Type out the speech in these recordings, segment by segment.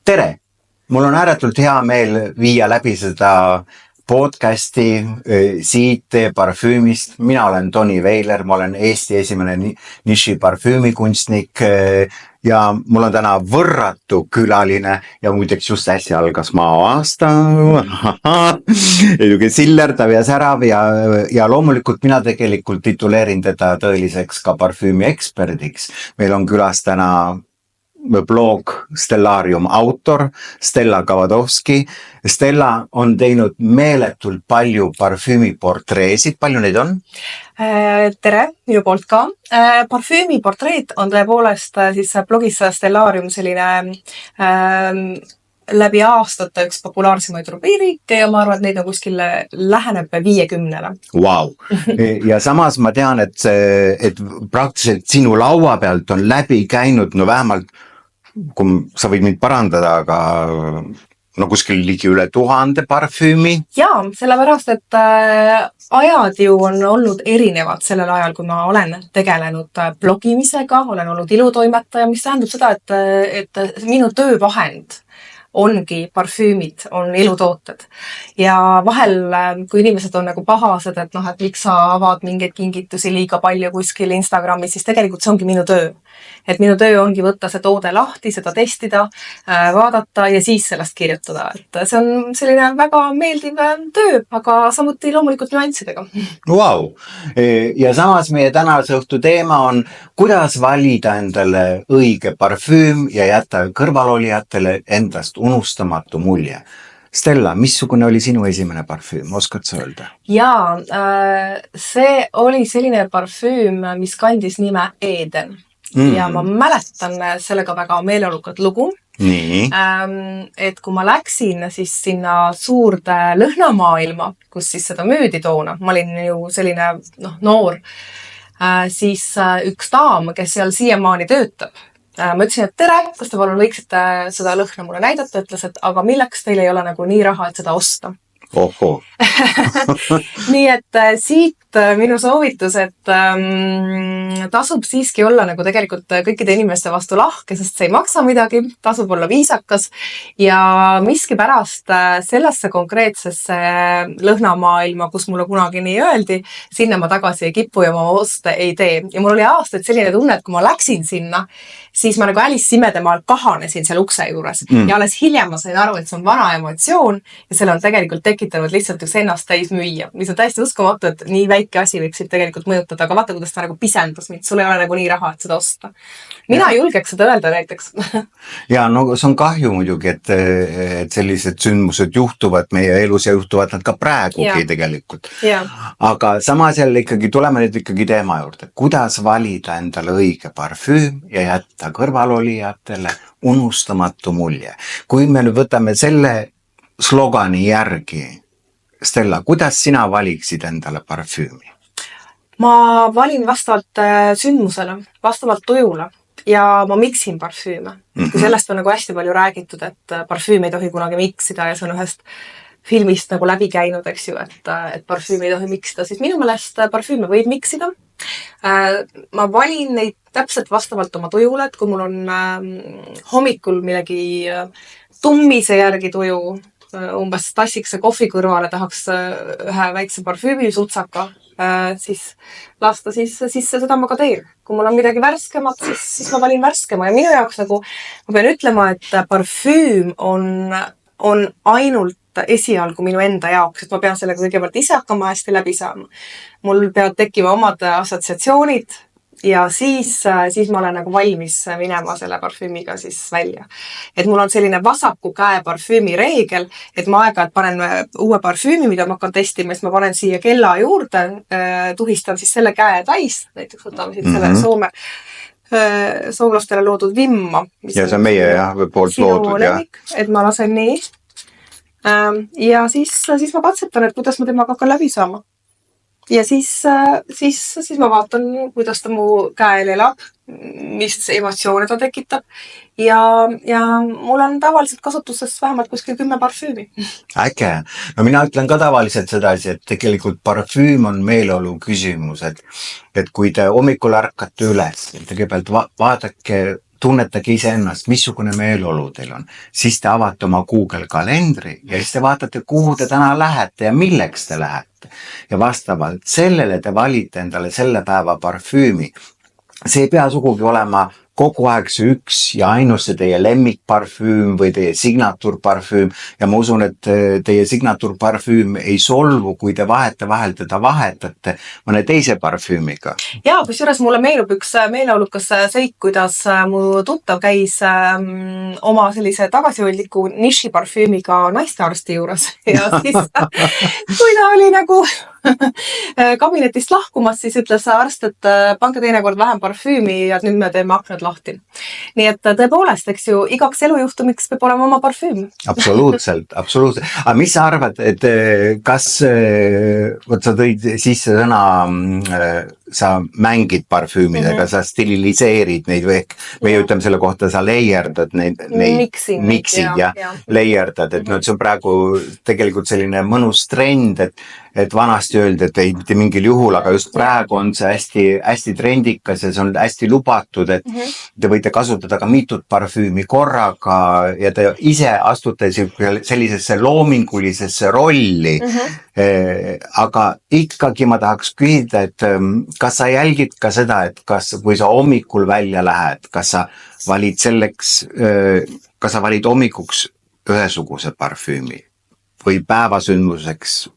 Tere! Mul on ääretult hea meel viia läbi seda podcasti siit parfüümist. Mina olen Toni Veiler, ma olen Eesti esimene niši parfüümikunstnik ja mul on täna võrratu külaline ja muideks just äsja algas maa aasta. Sillerdav ja särav ja loomulikult mina tegelikult tituleerin teda tõeliseks ka parfüümi eksperdiks. Meil on külas täna blog Stellarium autor Stella Kavadovski. Stella on teinud meeletult palju parfüümiportreesid. Palju neid on? Tere, minu poolt ka. Parfüümiportreed on tõepoolest siis blogis Stellarium selline läbi aastate üks populaarsemaid rubriike ja ma arvan, et neid on kuskil läheneb 50-le. Wow. Ja samas ma tean, et praktiliselt sinu laua pealt on läbi käinud, no vähemalt, kui sa võid mind parandada, aga kuskil ligi üle 1000 parfüümi. Jaa, sellepärast, et ajad ju on olnud erinevad sellel ajal, kui ma olen tegelenud blogimisega, olen olnud ilutoimetaja, mis tähendab seda, et minu töövahend ongi parfüümid, on ilutooted. Ja vahel, kui inimesed on nagu pahased, et miks sa avad mingeid kingitusi liiga palju kuskil Instagramis, siis tegelikult see ongi minu töö. Et minu töö ongi võtta see toode lahti, seda testida, vaadata ja siis sellest kirjutada. Et see on selline väga meeldiv töö, aga samuti loomulikult nüanssidega. Wow. Ja samas meie tänase õhtu teema on, kuidas valida endale õige parfüüm ja jätta kõrvalolijatele endast unustamatu mulje. Stella, missugune oli sinu esimene parfüüm? Oskad sa öelda? Jaa, see oli selline parfüüm, mis kandis nime Eden. Ja ma mäletan sellega väga meeleolukat lugu. Nii. Et kui ma läksin siis sinna suurde lõhnamaailma, kus siis seda müüdi toona, ma olin ju selline noor, siis üks daam, kes seal siiamaani töötab, ma ütlesin, et tere, kas te palun võiksite seda lõhna mulle näidata, ütles, et aga milleks teil ei ole nagu nii raha, et seda osta. Oho. Nii et siit minu soovitus, et tasub siiski olla nagu tegelikult kõikide inimeste vastu lahke, sest see ei maksa midagi, tasub olla viisakas ja miski pärast sellesse konkreetsesse lõhnamaailma, kus mulle kunagi nii öeldi, sinna ma tagasi ei kipu ja ma oste ei tee. Ja mul oli aastaid selline tunne, et kui ma läksin sinna, siis ma nagu Alice Imedemaal kahanesin seal ukse juures ja alles hiljem ma sain aru, et see on vana emotsioon ja selle on tegelikult tekitanud lihtsalt üks ennast täis müüa, mis on täiesti uskumatu, et nii väike asi võib siit tegelikult mõjutada, aga vaata, kuidas ta nagu pisendas mind, sul ei ole nagu nii raha, et seda osta. Mina julgeks seda öelda näiteks. Ja see on kahju muidugi, et sellised sündmused juhtuvad meie elus ja juhtuvad nad ka praegugi tegelikult. Aga samas jälle ikkagi tuleme nüüd ikkagi teema juurde. Kuidas valida endale õige parfüüm ja jätta kõrvalolijatele unustamatu mulje? Kui me nüüd võtame selle slogani järgi, Stella, kuidas sina valiksid endale parfüümi? Ma valin vastavalt sündmusele, vastavalt tujule ja ma miksin parfüüme. Kui sellest on nagu hästi palju räägitud, et parfüüm ei tohi kunagi miksida ja see on ühest filmist nagu läbi käinud, eks ju, et parfüüm ei tohi miksida, siis minu meelest parfüüme võib miksida. Ma valin neid täpselt vastavalt oma tujule, et kui mul on hommikul millegi tummise järgi tuju, umbes tassikse kohvi kõrvale tahaks ühe väikse parfüümi sutsaka, siis lasta sisse, seda ma ka teen. Kui mul on midagi värskemat, siis ma valin värskema ja minu jaoks nagu, ma pean ütlema, et parfüüm on ainult esialgu minu enda jaoks, et ma pean sellega kõigepealt ise hakkama hästi läbi saama. Mul peavad tekkima omad assotsiatsioonid ja siis ma olen nagu valmis minema selle parfüümiga siis välja. Et mul on selline vasaku käe parfüümi reegel, et ma aeg-ajalt panen uue parfüümi, mida ma hakkan testima, siis ma panen siia kella juurde, tuhistan siis selle käe täis, näiteks võtame siit selle Soome soomlastele loodud vimma. Ja see on meie poolt loodud. Lemmik, et ma lasen nii. Ja siis ma katsetan, et kuidas ma temaga hakkan läbi saama. Ja siis ma vaatan, kuidas ta mu käel elab, mis emotsioone ta tekitab ja mul on tavaliselt kasutuses vähemalt kuskil 10 parfüümi. Äge. No mina ütlen ka tavaliselt sedasi, et tegelikult parfüüm on meeleolu küsimus, et kui te hommikul ärkate üles, kõigepealt vaadake tunnetage iseennast, missugune meeleolu teil on. Siis te avate oma Google kalendri ja siis te vaatate, kuhu te täna lähete ja milleks te lähete. Ja vastavalt sellele te valite endale selle päeva parfüümi. See ei pea sugugi olema kogu aeg see üks ja ainus see teie lemmikparfüüm või teie signatuurparfüüm ja ma usun, et teie signatuurparfüüm ei solvu, kui te vahel teda vahetate mõne teise parfüümiga. Ja, kusjuures mulle meenub üks meeleolukas seik, kuidas mu tuttav käis oma sellise tagasihoidliku nišiparfüümiga naistearsti juures ja siis kui ta oli nagu kabinetist lahkumas, siis ütles arst, et pange teinekord vähem parfüümi ja nüüd me teeme aknad lahti. Nii et tõepoolest, eks ju, igaks elujuhtumiks peab olema oma parfüüm. Absoluutselt. Aga mis sa arvad, et kas, sa tõid sisse sõna, sa mängid parfüümidega, sa stililiseerid neid või meie ütleme selle kohta, sa layerdad neid miksid ja layerdad, et see on praegu tegelikult selline mõnus trend, et vanasti öeldi, et ei mitte mingil juhul, aga just praegu on see hästi trendikas ja see on hästi lubatud, et te võite kasutada ka mitut parfüümi korraga ja te ise astute sellisesse loomingulisesse rolli. Aga ikkagi ma tahaks küsida, et kas sa jälgid ka seda, et kui sa hommikul välja lähed, kas sa valid hommikuks ühesuguse parfüümi või päevasündmuseks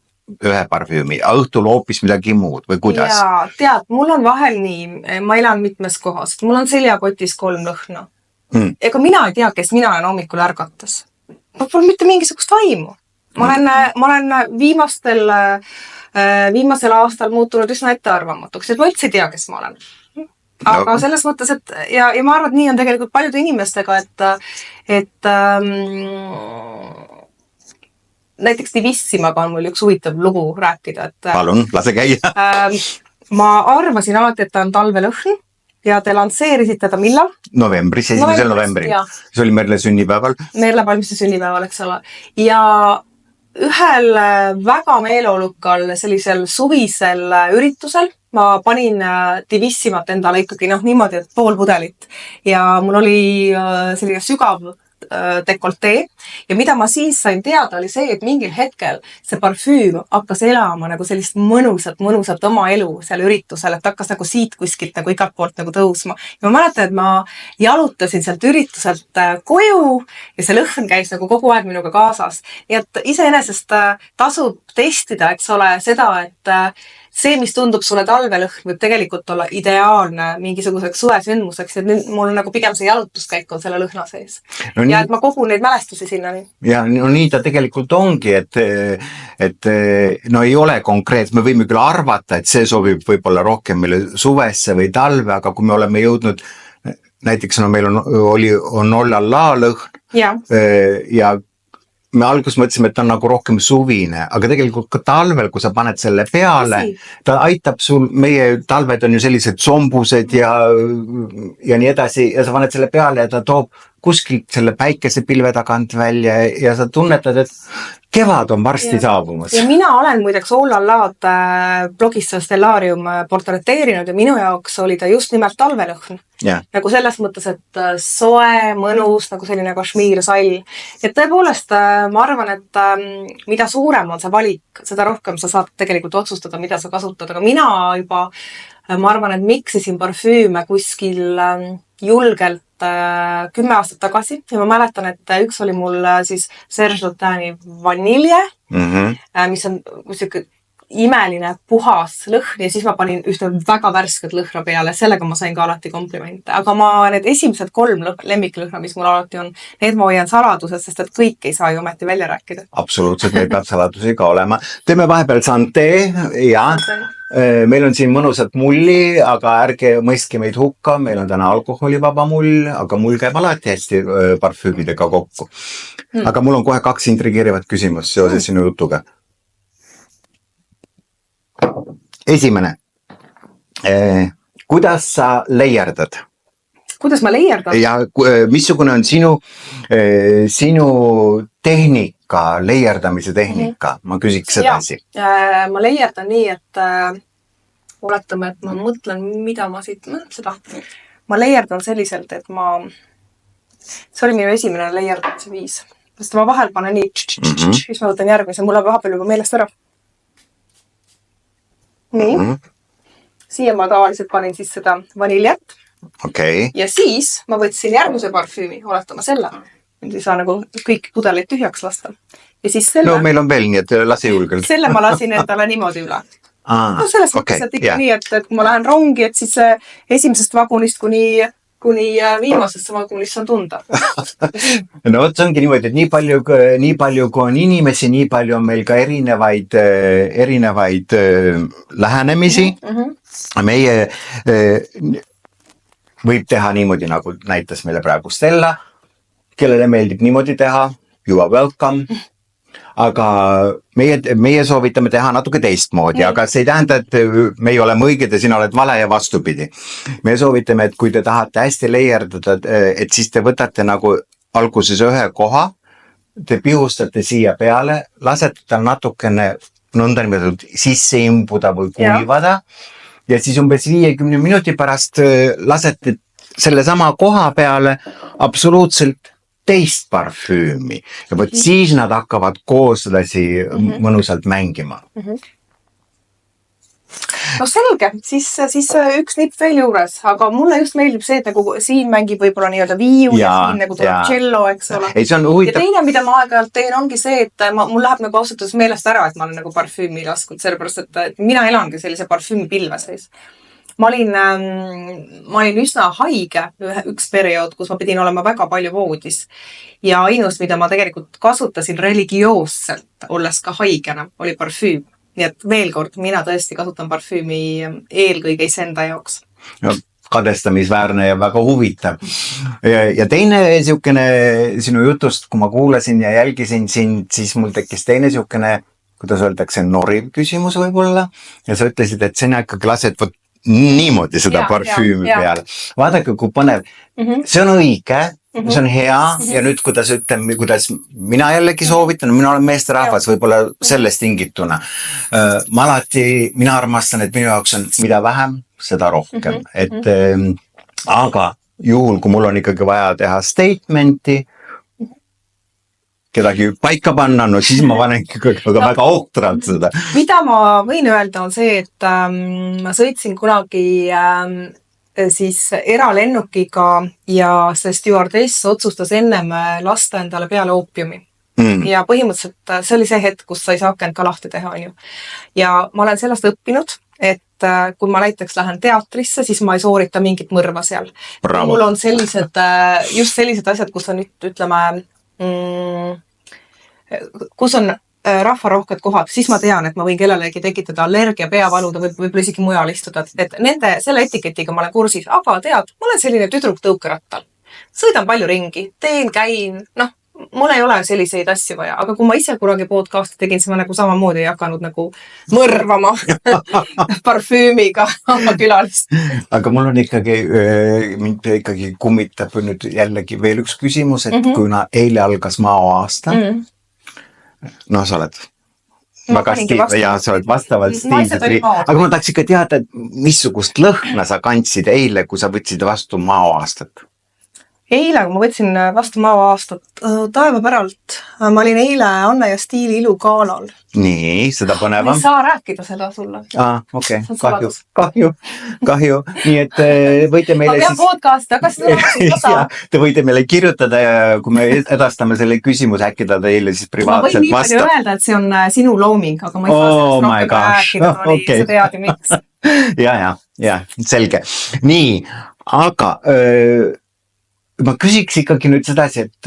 ühe parfüümi, õhtul hoopis midagi muud või kuidas? Jaa, tead, mul on vahel nii, ma elan mitmes kohas, mul on seljakotis 3 lõhna. Ega mina ei tea, kes mina olen hommikul ärgates. Ma pole mitte mingisugust vaimu. Ma olen viimasel aastal muutunud üsna ettearvamatuks, et ma üldse ei tea, kes ma olen. Aga selles mõttes, et ja ma arvan, et nii on tegelikult paljude inimestega, et näiteks Divissimaga on mul üks huvitav lugu rääkida. Palun, lase käia. Ma arvasin alati, et ta on talvelõhn ja te lansseerisid teda millal? Novembris, 1. novembril. See oli Merle sünnipäeval. Merle Palmiste sünnipäeval, eks ole. Ja ühel väga meeleolukal sellisel suvisel üritusel ma panin Divissimat endale ikkagi niimoodi, et pool pudelit. Ja mul oli selline sügav dekoltee ja mida ma siis sain teada oli see, et mingil hetkel see parfüüm hakkas elama nagu sellist mõnusat oma elu seal üritusel, et hakkas nagu siit kuskilt nagu igalt poolt nagu tõusma. Ja ma mäletan, et ma jalutasin sealt ürituselt koju ja see lõhn käis nagu kogu aeg minuga kaasas. Nii et iseenesest tasub testida, eks ole, seda, et see, mis tundub sulle talvelõhn, võib tegelikult olla ideaalne mingisuguseks suvesündmuseks, et nüüd mul nagu pigem see jalutuskäik on selle lõhna sees. Ja et ma kogun neid mälestusi sinnani. Ja nii ta tegelikult ongi, et ei ole konkreet, me võime küll arvata, et see sobib võib-olla rohkem meile suvesse või talve, aga kui me oleme jõudnud, näiteks meil on Ollala lõhn ja me alguses mõtlesime, et ta on nagu rohkem suvine, aga tegelikult ka talvel, kui sa paned selle peale, ta aitab sul, meie talved on ju sellised sombused ja nii edasi ja sa paned selle peale ja ta toob kuskilt selle päikesepilve tagant välja ja sa tunnetad, et kevad on varsti saabumas. Ja mina olen muideks Ollalaad blogis Stellarium portreteerinud ja minu jaoks oli ta just nimelt talvelõhn. Nagu selles mõttes, et soe, mõnus, nagu selline kašmiirsall. Et tõepoolest ma arvan, et mida suurem on see valik, seda rohkem sa saad tegelikult otsustada, mida sa kasutad. Aga mina juba, ma arvan, et miksisin parfüüme kuskil julgelt 10 aastat tagasi ja ma mäletan, et üks oli mul siis Serge Lutani vanilje, mis on selline imeline puhas lõhn ja siis ma panin ühte väga värsket lõhna peale, sellega ma sain ka alati komplimente. Aga need esimesed 3 lemmiklõhna, mis mul alati on, need ma hoian saladuses, sest et kõik ei saa ju ometi välja rääkida. Absoluutselt, meil peab saladusi ka olema. Teeme vahepeal santé ja meil on siin mõnusat mulli, aga ärge mõistke meid hukka, meil on täna alkoholivaba mull, aga mull käib alati hästi parfüümidega kokku. Aga mul on kohe 2 intrigeerivat küsimust seoses sinu jutuga. Esimene, kuidas sa layerdad? Kuidas ma layerdan? Ja missugune on sinu tehnika, layerdamise tehnika? Ma küsiks edasi. Ma layerdan nii, et oletame, et ma mõtlen, mida ma siit seda. ma leierdan selliselt, et see oli minu esimene leierdamise viis. Sest ma vahel panen nii, siis ma võtan järgmise, mul on vahepeal juba meelest ära. Nii. Siia ma tavaliselt panin siis seda vaniljat. Ja siis ma võtsin järgmise parfüümi, oletama selle. Siis saa nagu kõik pudeleid tühjaks lasta. Ja siis selle... No meil on veel nii, et lase julgelt. Selle ma lasin endale niimoodi üle. No selles mõttes, et ikka nii, et kui ma lähen rongi, et siis esimesest vagunist kuni viimasest vagunist saan tunda. No vot, see ongi niimoodi, et nii palju kui on inimesi, nii palju on meil ka erinevaid lähenemisi. Meie võib teha niimoodi, nagu näitas meile praegu Stella, kellele meeldib niimoodi teha, you are welcome. Aga meie soovitame teha natuke teistmoodi, aga see ei tähenda, et me ei ole õiged ja sina oled vale ja vastupidi. Me soovitame, et kui te tahate hästi leierdada, et siis te võtate nagu alguses ühe koha, te pihustate siia peale, lasete tal natukene nõndanimetatud sisse imbuda või kuivada ja siis umbes 50 minuti pärast lasete selle sama koha peale absoluutselt teist parfüümi ja võt siis nad hakkavad koos edasi mõnusalt mängima. No selge, siis üks nipp veel juures, aga mulle just meeldib see, et nagu siin mängib võib-olla nii-öelda viiu ja siin nagu tuleb cello, eks ole. Ei, see on huvitav. Ja teine, mida ma aeg-ajalt teen, ongi see, et mul läheb nagu ausalt meelest ära, et ma olen nagu parfüümi lasknud, sellepärast, et mina elangi sellise parfüümi pilve sees. Ma olin üsna haige üks periood, kus ma pidin olema väga palju voodis. Ja ainus, mida ma tegelikult kasutasin religioosselt, olles ka haigena, oli parfüüm. Nii et veel kord, mina tõesti kasutan parfüümi eelkõige isenda jaoks. No, kadestamisväärne ja väga huvitav. Ja teine siukene sinu jutust, kui ma kuulasin ja jälgisin sind, siis mul tekkis teine siukene, kuidas öeldakse, noriv küsimus võib-olla. Ja sa ütlesid, et sina ikkagi lased niimoodi seda parfüümi peale. Vaadake, kui põnev. See on õige, see on hea ja nüüd, kuidas mina jällegi soovitan, mina olen meesterahvas võib-olla sellest tingituna. Mina armastan, et minu jaoks on mida vähem, seda rohkem. Aga juhul, kui mul on ikkagi vaja teha statementi, kedagi paika panna, no siis ma panen väga ohtralt seda. Mida ma võin öelda on see, et ma sõitsin kunagi siis eralennukiga ja see stewardess otsustas ennem lasta endale peale oopiumi. Ja põhimõtteliselt see oli see hetk, kus sai saakend ka lahti teha, on ju. Ja ma olen sellest õppinud, et kui ma näiteks lähen teatrisse, siis ma ei soorita mingit mõrva seal. Mul on just sellised asjad, kus on ütleme kus on rahvarohked kohad, siis ma tean, et ma võin kellelegi tekitada allergia, peavaluda, võib-olla isegi mujal istuda, et selle etiketiga ma olen kursis, aga tead, ma olen selline tüdruk tõukerattal. Sõidan palju ringi, käin, mul ei ole selliseid asju vaja, aga kui ma ise kunagi podcasti tegin, siis ma nagu samamoodi ei hakanud nagu mõrvama parfüümiga oma külalist. Aga mul on mind ikkagi kummitab nüüd jällegi veel üks küsimus, et kuna eile algas maoaasta, sa oled väga sa oled vastavalt stiilselt. Aga ma tahaks ikka teada, missugust lõhna sa kandsid eile, kui sa võtsid vastu maoaastat? Eile, kui ma võtsin vastu maoaastat taevapäralt, ma olin eile Anne ja Stiili ilugaalal. Nii, seda põnevam. Ma ei saa rääkida seda sulle. Okei, kahju. Nii, et võite meile ma pean podcasti, aga seda te võite meile kirjutada ja kui me edastame selle küsimuse, äkki ta teile siis privaatselt vastab. Ma võin nii palju öelda, et see on sinu looming, aga ma ei saa sellest rohkem rääkida, sa tead ju miks. Ja, selge. Nii, aga ma küsiks ikkagi nüüd sedasi, et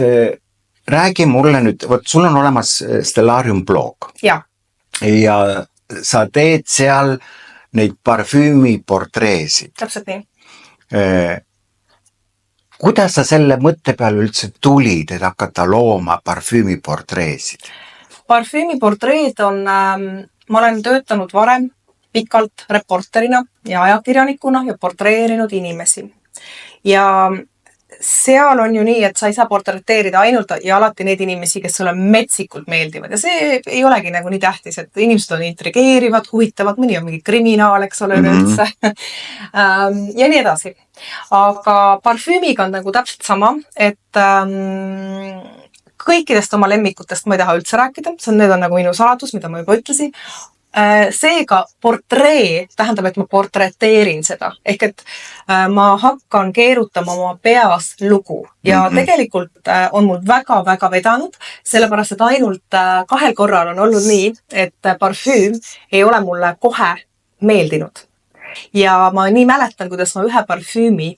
räägi mulle nüüd, sul on olemas Stellarium blog. Ja sa teed seal neid parfüümiportreesid. Täpselt nii. Kuidas sa selle mõtte peale üldse tulid, et hakata looma parfüümiportreesid? Parfüümiportreed on, ma olen töötanud varem pikalt reporterina ja ajakirjanikuna ja portreerinud inimesi. Ja seal on ju nii, et sa ei saa portreteerida ainult ja alati neid inimesi, kes sulle metsikult meeldivad ja see ei olegi nagu nii tähtis, et inimesed on intrigeerivad, huvitavad, mõni on mingi kriminaal, eks ole, üleüldse. Ja nii edasi. Aga parfüümiga on nagu täpselt sama, et kõikidest oma lemmikutest ma ei taha üldse rääkida, need on nagu minu saladus, mida ma juba ütlesin. Seega portree tähendab, et ma portreteerin seda. Ehk et ma hakkan keerutama oma peas lugu ja tegelikult on mul väga-väga vedanud, sellepärast et ainult 2 korral on olnud nii, et parfüüm ei ole mulle kohe meeldinud. Ja ma nii mäletan, kuidas ma ühe parfüümi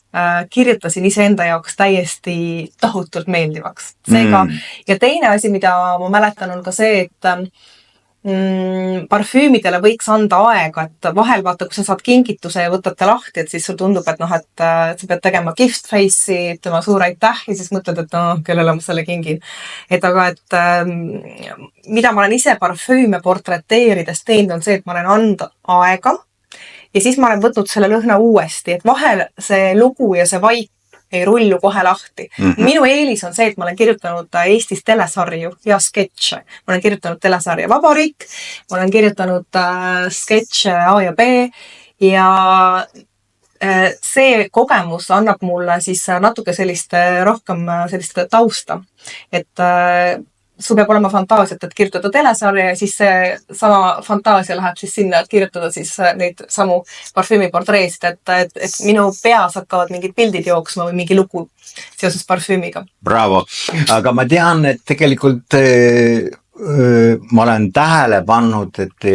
kirjutasin iseenda jaoks täiesti tohutult meeldivaks. Seega, ja teine asi, mida ma mäletan, on ka see, et parfüümidele võiks anda aega, et vahel vaata, kui sa saad kingituse ja võtate lahti, et siis sul tundub, et et sa pead tegema gift face'i, ütlema suur aitäh ja siis mõtled, et kellele ma selle kingin. Aga mida ma olen ise parfüüme portreteerides teinud, on see, et ma olen andnud aega ja siis ma olen võtnud selle lõhna uuesti, et vahel see lugu ja see vaik ei rullu kohe lahti. Minu eelis on see, et ma olen kirjutanud Eestis telesarju ja sketše. Ma olen kirjutanud telesarja Vabariik, ma olen kirjutanud sketše A ja B ja see kogemus annab mulle siis natuke rohkem sellist tausta. Et sul peab olema fantaasiat, et kirjutada telesarja ja siis see sama fantaasia läheb siis sinna, et kirjutada siis neid samu parfüümiportreesid, et minu peas hakkavad mingid pildid jooksma või mingi lugu seoses parfüümiga. Bravo! Aga ma tean, et tegelikult ma olen tähele pannud, et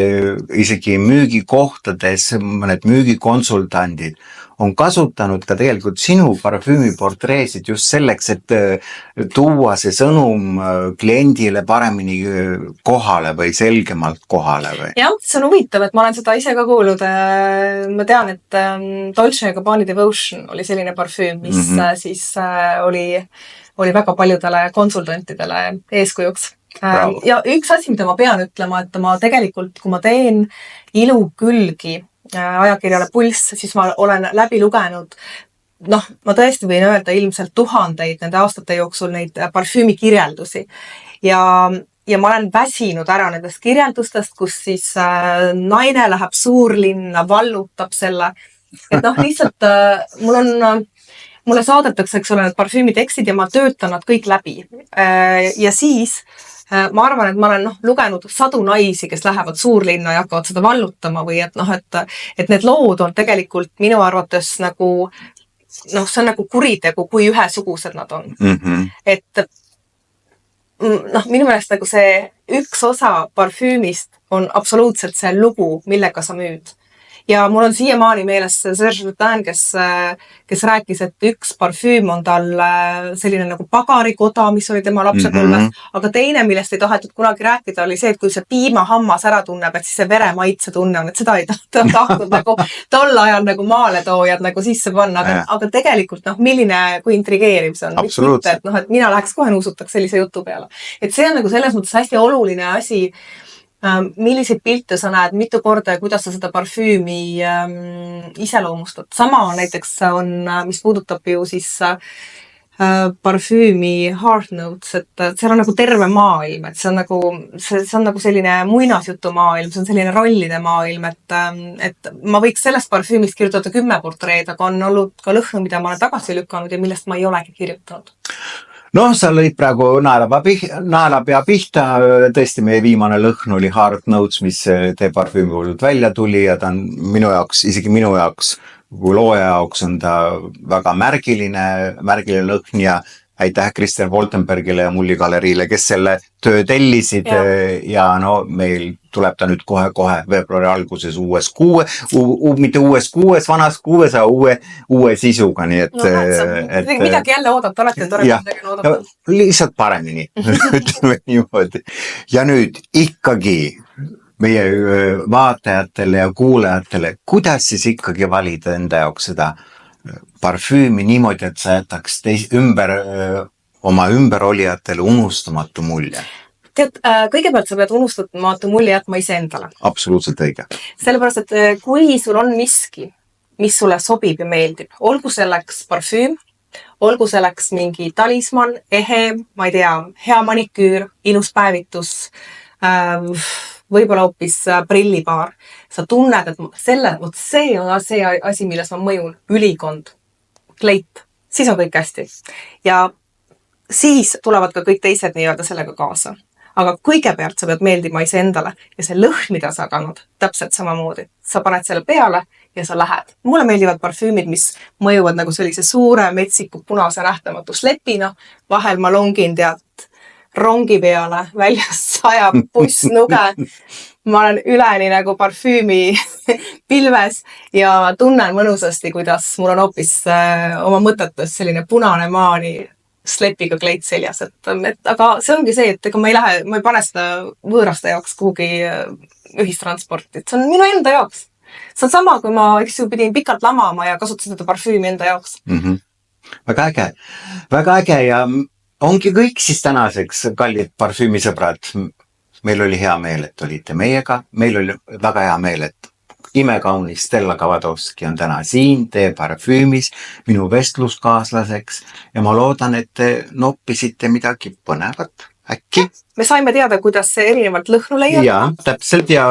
isegi müügikohtades mõned müügikonsultandid on kasutanud ka tegelikult sinu parfüümiportreesid just selleks, et tuua see sõnum kliendile paremini kohale või selgemalt kohale või? Jah, see on huvitav, et ma olen seda ise ka kuulnud. Ma tean, et Dolce & Gabbana Devotion oli selline parfüüm, mis siis oli väga paljudele konsultantidele eeskujuks. Bravo. Ja üks asi, mida ma pean ütlema, et ma tegelikult, kui ma teen ilukülgi ajakirjale Pulss, siis ma olen läbi lugenud, ma tõesti võin öelda ilmselt tuhandeid nende aastate jooksul neid parfüümi kirjeldusi. Ja ma olen väsinud ära nendest kirjeldustest, kus siis naine läheb suurlinna, vallutab selle. Et lihtsalt mulle saadetakse, eks ole, need parfüümitekstid ja ma töötan nad kõik läbi. Ja siis ma arvan, et ma olen lugenud sadu naisi, kes lähevad suurlinna ja hakkavad seda vallutama või et need lood on tegelikult minu arvates nagu, see on nagu kuritegu, kui ühesugused nad on. Et minu meelest nagu see üks osa parfüümist on absoluutselt see lugu, millega sa müüd. Ja mul on siiamaani meeles Serge Lutin, kes rääkis, et üks parfüüm on tal selline nagu pagarikoda, mis oli tema lapsepõlves, aga teine, millest ei tahetud kunagi rääkida, oli see, et kui see piimahammas ära tunneb, et siis see veremaitse tunne on, et seda ei tahtnud nagu tol ajal nagu maaletoojad nagu sisse panna, aga tegelikult kui intrigeeriv see on. Absoluutselt. Et mina läheks kohe nuusutaks sellise jutu peale. Et see on nagu selles mõttes hästi oluline asi, milliseid pilte sa näed, mitu korda ja kuidas sa seda parfüümi iseloomustad. Sama näiteks on, mis puudutab ju siis parfüümi Heart Notes, et seal on nagu terve maailm, et see on nagu selline muinasjutu maailm, see on selline rollide maailm, et ma võiks sellest parfüümist kirjutada 10 portreed, aga on olnud ka lõhnu, mida ma olen tagasi lükanud ja millest ma ei olegi kirjutanud. Sa lõid praegu naelapea pihta, tõesti meie viimane lõhn oli Heart Notes, mis teie parfüümi puhult välja tuli ja ta on minu jaoks, isegi minu jaoks, kui looja jaoks on ta väga märgiline lõhn ja aitäh Christian Woltenbergile ja Mulli galeriile, kes selle töö tellisid ja meil tuleb ta nüüd kohe veebruari alguses mitte uues kuues, vanas kuues, aga uue sisuga, nii et midagi jälle oodata, alati on tore midagi oodata. Lihtsalt paremini, ütleme niimoodi. Ja nüüd ikkagi meie vaatajatele ja kuulajatele, kuidas siis ikkagi valida enda jaoks seda parfüümi niimoodi, et sa jätaks oma ümberolijatele unustamatu mulje? Tead, kõigepealt sa pead unustamatu mulje jätma iseendale. Absoluutselt õige. Sellepärast, et kui sul on miski, mis sulle sobib ja meeldib, olgu selleks parfüüm, olgu selleks mingi talisman, ehe, ma ei tea, hea maniküür, ilus päevitus, võib-olla hoopis prillipaar. Sa tunned, et see on see asi, milles ma mõjun, ülikond, kleit, siis on kõik hästi. Ja siis tulevad ka kõik teised nii-öelda sellega kaasa. Aga kõigepealt sa pead meeldima iseendale ja see lõhn, mida sa kannad, täpselt samamoodi. Sa paned selle peale ja sa lähed. Mulle meeldivad parfüümid, mis mõjuvad nagu sellise suure metsiku punase nähtamatu slepina. Vahel ma longin rongi peale, väljas sajab pussnuge. Ma olen üleni nagu parfüümi pilves ja tunnen mõnusasti, kuidas mul on hoopis oma mõtetes selline punane maani slepiga kleit seljas, aga see ongi see, et ega ma ei pane seda võõraste jaoks kuhugi ühistransporti, et see on minu enda jaoks. See on sama, kui ma pidin pikalt lamama ja kasutasin seda parfüümi enda jaoks. Väga äge ja ongi kõik siis tänaseks, kallid parfüümisõbrad. Meil oli hea meel, et olite meiega, meil oli väga hea meel, et imekaunis Stella Kavadovski on täna siin, teie parfüümis, minu vestluskaaslaseks ja ma loodan, et te noppisite midagi põnevat, äkki? Me saime teada, kuidas see erinevalt lõhnu leiab. Ja, täpselt ja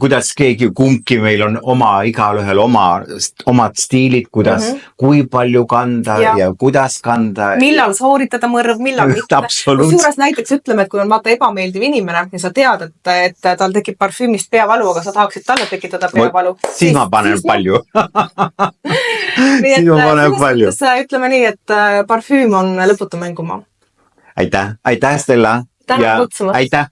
kuidas kumbki meil on igalühel omad stiilid, kuidas, kui palju kanda ja kuidas kanda. Millal sooritada mõrv, millal mitte. Kusjuures näiteks ütleme, et kui on ebameeldiv inimene ja sa tead, et tal tekib parfüümist peavalu, aga sa tahaksid talle tekitada peavalu. Siis ma panen palju. Siis ma panen palju. Ütleme nii, et parfüüm on lõputu mängumaa. Aitäh, Stella. Tänan kutsumast. Aitäh.